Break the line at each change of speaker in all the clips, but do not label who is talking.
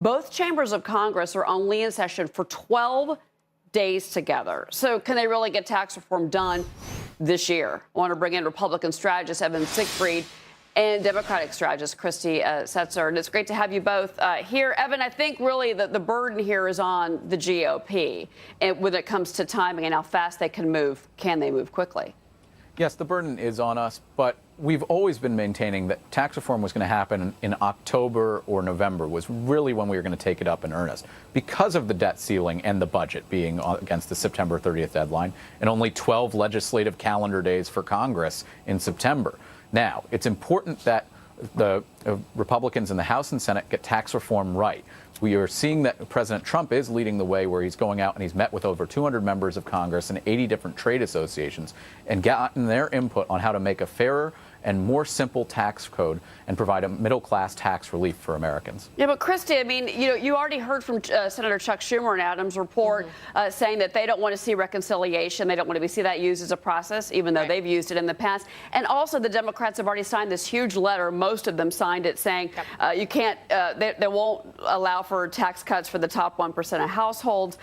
Both chambers of Congress are only in session for 12 days together. So can they really get tax reform done this year? I want to bring in Republican strategist Evan Siegfried and Democratic strategist Christy Setzer. And it's great to have you both here. Evan, I think really the burden here is on the GOP and when it comes to timing and how fast they can move. Can they move quickly?
Yes, the burden is on us, but we've always been maintaining that tax reform was going to happen in October or November was really when we were going to take it up in earnest because of the debt ceiling and the budget being against the September 30th deadline and only 12 legislative calendar days for Congress in September. Now, it's important that the Republicans in the House and Senate get tax reform right. We are seeing that President Trump is leading the way where he's going out and he's met with over 200 members of Congress and 80 different trade associations and gotten their input on how to make a fairer and more simple tax code and provide a middle-class tax relief for Americans.
Yeah, but Christy, I mean, you already heard from Senator Chuck Schumer in Adams' report saying that they don't want to see reconciliation. They don't want to see that used as a process, even though they've used it in the past. And also the Democrats have already signed this huge letter. Most of them signed it saying you can't, they won't allow for tax cuts for the top 1% of households.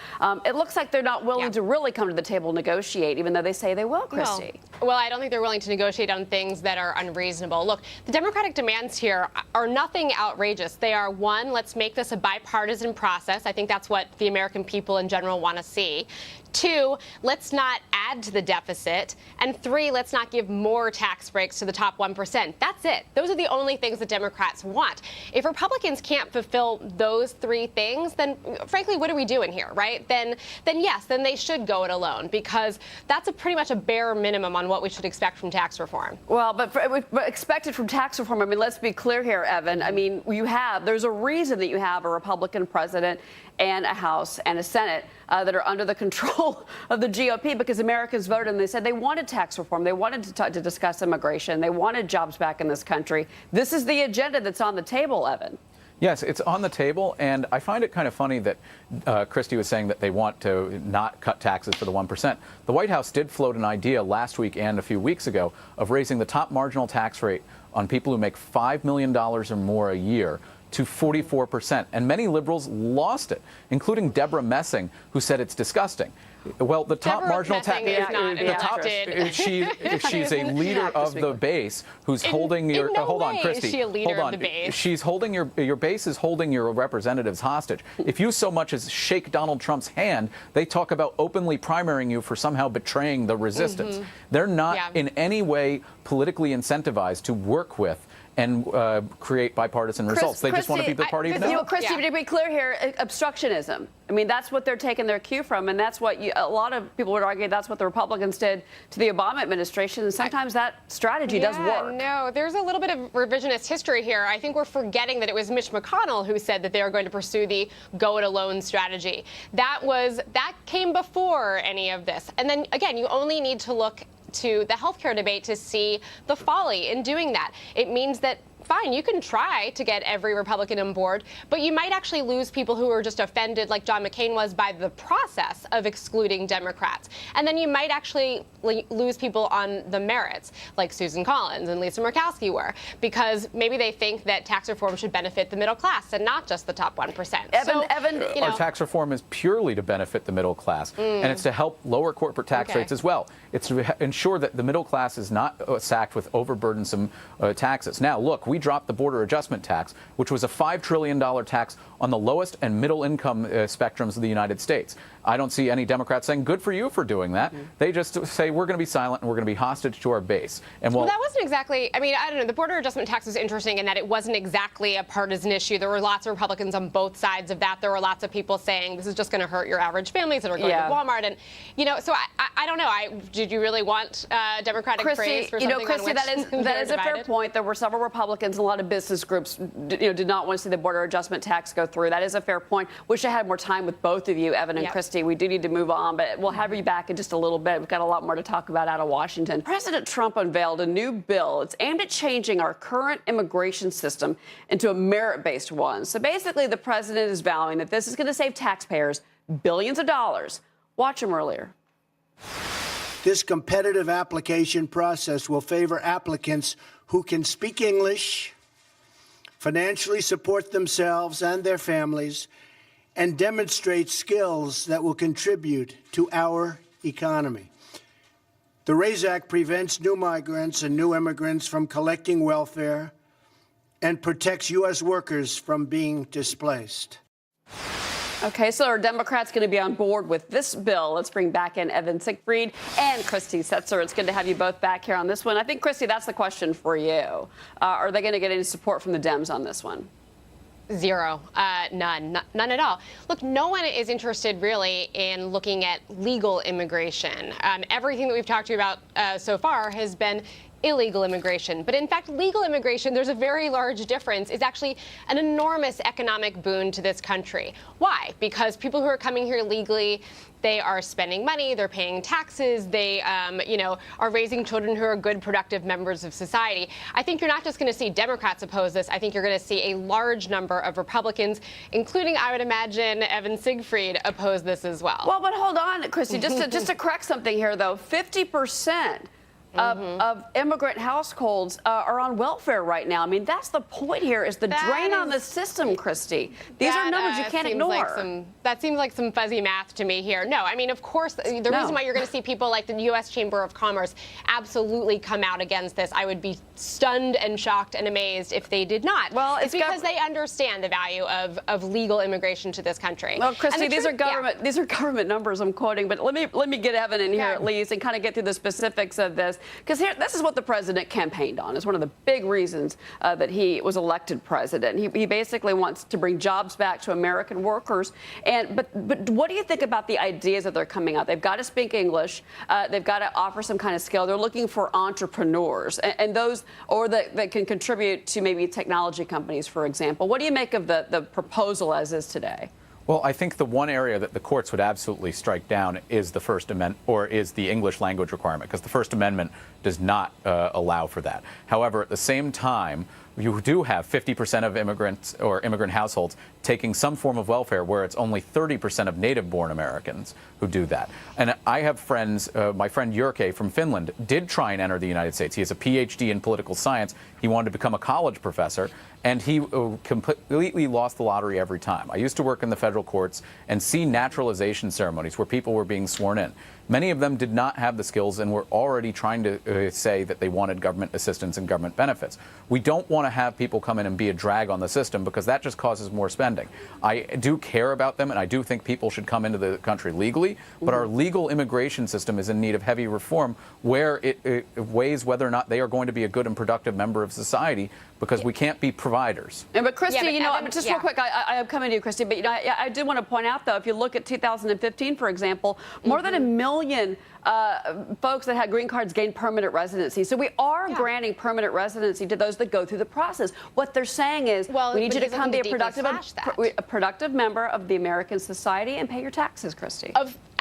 It looks like they're not willing to really come to the table and negotiate, even though they say they will, Christy.
Well, I don't think they're willing to negotiate on things that are unreasonable. Look, the Democratic demands here are nothing outrageous. They are, one, let's make this a bipartisan process. I think that's what the American people in general want to see. Two, let's not add to the deficit. And three, let's not give more tax breaks to the top 1%. That's it. Those are the only things that Democrats want. If Republicans can't fulfill those three things, then frankly, what are we doing here, right? Then yes, then they should go it alone, because that's pretty much a bare minimum on what we should expect from tax reform.
Well, but expected from tax reform, I mean, let's be clear here, Evan. I mean, there's a reason that you have a Republican president and a House and a Senate that are under the control of the GOP, because Americans voted and they said they wanted tax reform. They wanted to discuss immigration. They wanted jobs back in this country. This is the agenda that's on the table, Evan.
Yes, it's on the table, and I find it kind of funny that Christy was saying that they want to not cut taxes for the 1%. The White House did float an idea last week and a few weeks ago of raising the top marginal tax rate on people who make $5 million or more a year to 44%, and many liberals lost it, including Deborah Messing, who said it's disgusting. Well, the top marginal tax, she's a leader of the base who's holding your. Hold on, Christy.
Is she a leader of the base?
She's holding your base is holding your representatives hostage. If you so much as shake Donald Trump's hand, they talk about openly primarying you for somehow betraying the resistance. They're not in any way politically incentivized to work with and create bipartisan results. They just want to be the party of no.
Christy, to be clear here, obstructionism. I mean, that's what they're taking their cue from, and that's what a lot of people would argue that's what the Republicans did to the Obama administration, and sometimes that strategy does work.
No, there's a little bit of revisionist history here. I think we're forgetting that it was Mitch McConnell who said that they were going to pursue the go-it-alone strategy. That came before any of this. And then, again, you only need to look to the healthcare debate to see the folly in doing that. It means that, fine, you can try to get every Republican on board, but you might actually lose people who are just offended, like John McCain was, by the process of excluding Democrats. And then you might actually lose people on the merits, like Susan Collins and Lisa Murkowski were, because maybe they think that tax reform should benefit the middle class and not just the top 1%.
Evan,
our tax reform is purely to benefit the middle class, and it's to help lower corporate tax rates as well. It's to ensure that the middle class is not sacked with overburdensome taxes. Now, look, we dropped the border adjustment tax, which was a $5 trillion tax on the lowest and middle income spectrums of the United States. I don't see any Democrats saying, good for you for doing that. They just say, we're going to be silent and we're going to be hostage to our base. And
well, that wasn't exactly, I mean, I don't know, the border adjustment tax was interesting in that it wasn't exactly a partisan issue. There were lots of Republicans on both sides of that. There were lots of people saying this is just going to hurt your average families that are going to Walmart. And, you know, so I don't know. Did you really want Democratic praise for something
Christy, that is a fair point. There were several Republicans and a lot of business groups did not want to see the border adjustment tax go through. That is a fair point. Wish I had more time with both of you, Evan and Christy. We do need to move on, but we'll have you back in just a little bit. We've got a lot more to talk about out of Washington. President Trump unveiled a new bill. It's aimed at changing our current immigration system into a merit-based one. So basically, the president is vowing that this is going to save taxpayers billions of dollars. Watch him earlier.
This competitive application process will favor applicants who can speak English, financially support themselves and their families, and demonstrate skills that will contribute to our economy. The RAISE Act prevents new migrants and new immigrants from collecting welfare and protects U.S. workers from being displaced.
Okay, so are Democrats going to be on board with this bill? Let's bring back in Evan Siegfried and Christy Setzer. It's good to have you both back here on this one. I think, Christy, that's the question for you. Are they going to get any support from the Dems on this one?
Zero. None at all. Look, no one is interested really in looking at legal immigration. Everything that we've talked to you about so far has been illegal immigration. But in fact, legal immigration, there's a very large difference, is actually an enormous economic boon to this country. Why? Because people who are coming here legally, they are spending money, they're paying taxes, they, are raising children who are good, productive members of society. I think you're not just going to see Democrats oppose this. I think you're going to see a large number of Republicans, including, I would imagine, Evan Siegfried, oppose this as well.
Well, but hold on, Christy, just to correct something here, though, 50% of immigrant households are on welfare right now. I mean, that's the point here, is the drain on the system, Christy. These are numbers you can't ignore.
That seems like some fuzzy math to me here. No, I mean, of course, the reason why you're going to see people like the U.S. Chamber of Commerce absolutely come out against this, I would be stunned and shocked and amazed if they did not. Well, it's because they understand the value of legal immigration to this country.
Well, Christy, these are government numbers I'm quoting, but let me get Evan in here at least and kind of get through the specifics of this. Because this is what the president campaigned on. It's one of the big reasons that he was elected president. He basically wants to bring jobs back to American workers. But what do you think about the ideas that they're coming out? They've got to speak English. They've got to offer some kind of skill. They're looking for entrepreneurs and those that can contribute to maybe technology companies, for example. What do you make of the proposal as is today?
Well, I think the one area that the courts would absolutely strike down is the First Amendment, or is the English language requirement, because the First Amendment does not allow for that. However, at the same time, you do have 50% of immigrants or immigrant households taking some form of welfare, where it's only 30% of native-born Americans who do that. And I have friends, my friend Jyrke from Finland did try and enter the United States. He has a PhD in political science. He wanted to become a college professor, and he completely lost the lottery every time. I used to work in the federal courts and see naturalization ceremonies where people were being sworn in. Many of them did not have the skills and were already trying to say that they wanted government assistance and government benefits. We don't want to have people come in and be a drag on the system, because that just causes more spending. I do care about them, and I do think people should come into the country legally, but our legal immigration system is in need of heavy reform, where it weighs whether or not they are going to be a good and productive member of society, because we can't be providers.
But Christy, real quick, I'm coming to you, Christy, but I do want to point out, though, if you look at 2015, for example, more than 1 million folks that had green cards gained permanent residency. So we are granting permanent residency to those that go through the process. What they're saying is, we need you to come be a productive member of the American society and pay your taxes, Christy.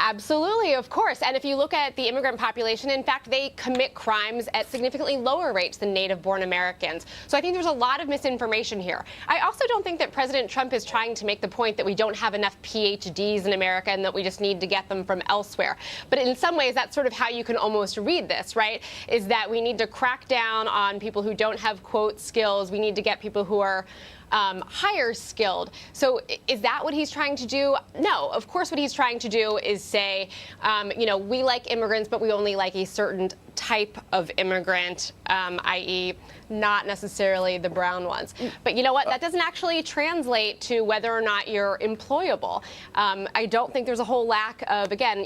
Absolutely, of course. And if you look at the immigrant population, in fact, they commit crimes at significantly lower rates than native-born Americans. So I think there's a lot of misinformation here. I also don't think that President Trump is trying to make the point that we don't have enough PhDs in America and that we just need to get them from elsewhere. But in some ways, that's sort of how you can almost read this, right? Is that we need to crack down on people who don't have, quote, skills. We need to get people who are higher skilled. So is that what he's trying to do? No, of course what he's trying to do is say, we like immigrants, but we only like a certain type of immigrant, i.e. not necessarily the brown ones. But you know what? That doesn't actually translate to whether or not you're employable. I don't think there's a whole lack of, again,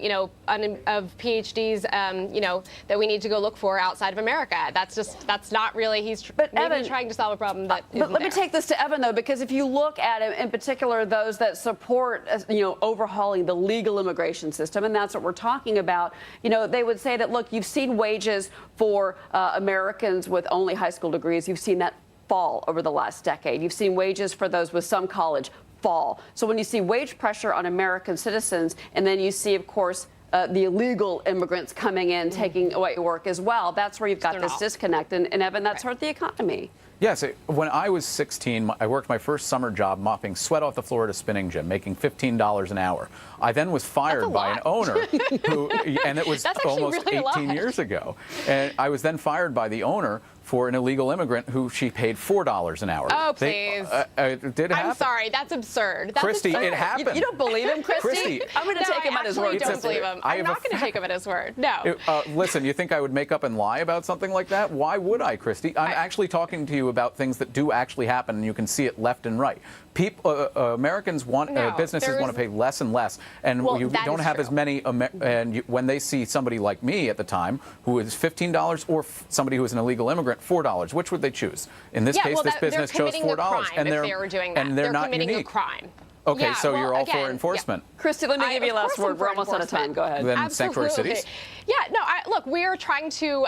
of PhDs, that we need to go look for outside of America. That's not really, he's maybe trying to solve a problem that isn't
let me take this to Evan, though, because if you look at it, in particular, those that support, overhauling the legal immigration system, and that's what we're talking about, they would say that, look, you've seen wages for Americans with only high school degrees. You've seen that fall over the last decade. You've seen wages for those with some college fall. So when you see wage pressure on American citizens, and then you see, of course, the illegal immigrants coming in, taking away work as well, that's where you've got this disconnect. And Evan, that's hurt the economy.
Yes, when I was 16, I worked my first summer job mopping sweat off the floor at a spinning gym, making $15 an hour. I then was fired by an owner and it was almost 18 years ago. And I was then fired by the owner for an illegal immigrant who she paid $4 an hour.
Oh, please.
It did happen.
I'm sorry, that's absurd. That's
Christy,
absurd.
it happened.
You don't believe him, Christy? I'm going to take him at his word.
I don't believe him. I'm not going to take him at his word. No.
Listen, you think I would make up and lie about something like that? Why would I, Christy? I'm actually talking to you about things that do actually happen, and you can see it left and right. Americans want, businesses want to pay less and less, and you don't have as many, when they see somebody like me at the time, who is $15, or somebody who is an illegal immigrant, $4, which would they choose? In this case, this business chose $4,
and they're
not
committing
unique.
a crime.
Okay,
Yeah,
so
well,
you're all
again,
for enforcement.
Yeah. Christy, let me give you a last word. We're almost out of time. Go ahead.
Then
Absolutely.
sanctuary cities?
Yeah, no, look, we're trying to,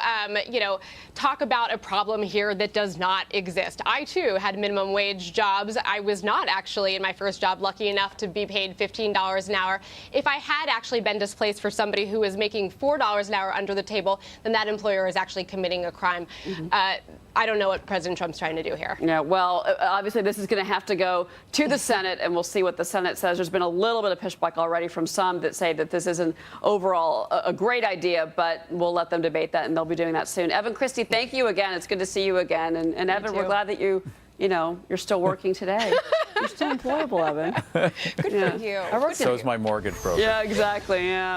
talk about a problem here that does not exist. I, too, had minimum wage jobs. I was not actually, in my first job, lucky enough to be paid $15 an hour. If I had actually been displaced for somebody who was making $4 an hour under the table, then that employer is actually committing a crime. I don't know what President Trump's trying to do here.
Yeah, well, obviously this is going to have to go to the Senate, and we'll see what the Senate says. There's been a little bit of pushback already from some that say that this isn't overall a great idea, but we'll let them debate that, and they'll be doing that soon. Evan, Christy, thank you again. It's good to see you again. And Evan, we're glad that you're still working today. You're still employable, Evan.
Good for you.
So is my mortgage broker.
Yeah, exactly. Yeah.